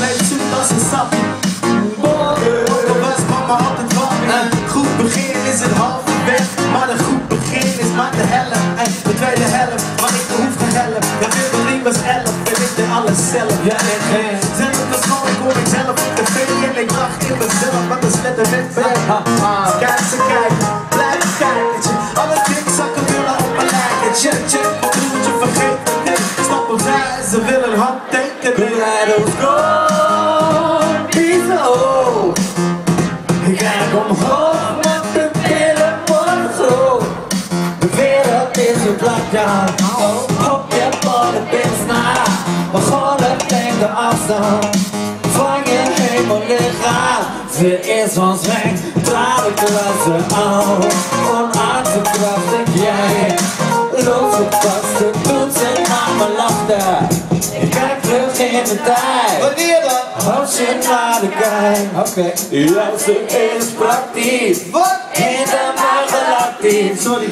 blijft zoet als een sappie. Ook was mama altijd warm. Een goed begin is het halve weg, maar een goed begin is maar de helft. En de tweede helft, maar ik hoef geen helft. Ja, Wilderling was 11 en ik deed alles zelf. Ja, en zelf was gewoon, ik hoor mezelf op tv en ik lach in mezelf, want dat is net een wet. Kijk ze kijken, blijf kijken. Alle dikzakken willen op mijn lijken. Check, check, wat moet je vergeten? Nee, stap opzij, ze willen een handtekenen. Leidos go, zo. Ik kijk omhoog, want de wereld wordt groot. De wereld is een lockdown. Op je borden bent na. Maar golf neemt de afstand van je hemellichaam. Ze is ons weg, tranen klassen aan. Onaangekrachtig jij. Losgepaste toetsen naar mijn lachten. Ik kijk terug in de tijd. Wanneer dan? Als je naar de kijkt. Oké. Ja, ze is praktisch. Wat? In de magelactief. Sorry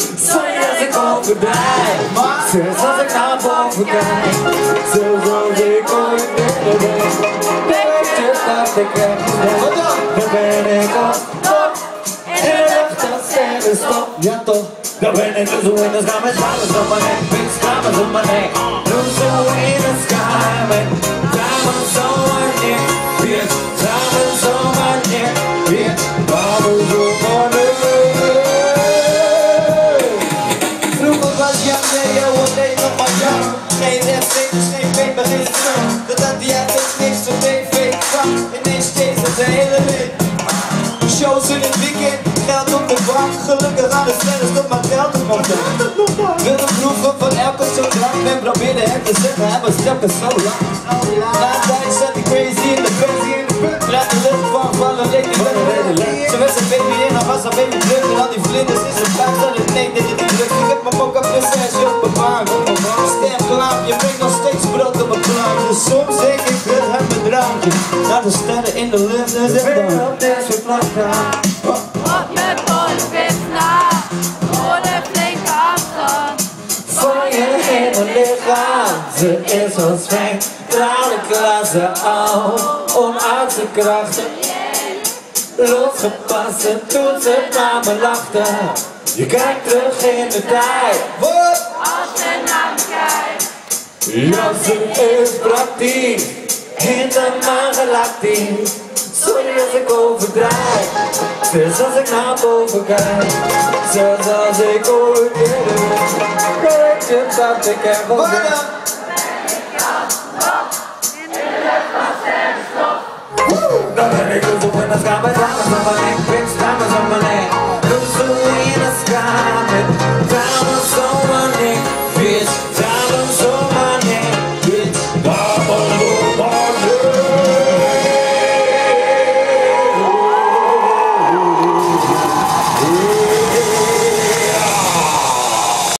als ik overdrijf. Zelfs als ik naar boven kijk. Zelfs als ik ooit binnen ben. Beetjes dat ik heb gezegd. Dan ben ik op top. En de lucht dat sterren stop. Ja toch. Dan ben ik dus hoe in de sky met diamonds op mijn nek. Big diamonds op mijn nek. Doe zo in the sky met diamonds on my neck. Bitch, diamonds on my neck. Bitch, diamonds on my neck. Vroeger was Jan, nee, joh, wat deed nog maar Jan. Geen F-tekens, geen paper, geen film. Dat had hij eigenlijk niks op tv kwam. Ineens steeds het de hele week. Shows in het weekend, geld op de bank. Gelukkig aan de sterren, stop maar geld op mijn bank. Wilde proeven van elke soort lang. Men probeerde het te zeggen, hij was steppen zo lang. Na een tijd zat ik crazy in de bed. Laat de lucht van vallen, leek niet met een redelijk. Ze was een baby in, hij was een baby druk. En al die vlinders in zijn buik, dat het nee, dit is niet druk. Ik heb mijn mokka prinsesje op mijn bank. Stemklaap, je brengt nog steeds brood op mijn plank. Dus soms denk ik, wil hem een drankje. Laat de sterren in de lucht en zeg dan. Op met bolvis na, voor de flinke afstand. Van je hele lichaam, ze is ons fijn. Tranenklassen al, onuitse krachten. Losgepaste toetsen naar mijn lachten. Je kijkt terug in de tijd. Wat? Als je naar me kijkt. Ja, ze is praktisch. In de magelactief. Sorry als ik overdrijf. Zelfs als ik naar boven kijk. Zelfs als ik ooit eerder ben. Weet dat ik er wel ben. Dan ben ik dus op en dan gaan we samen met mijn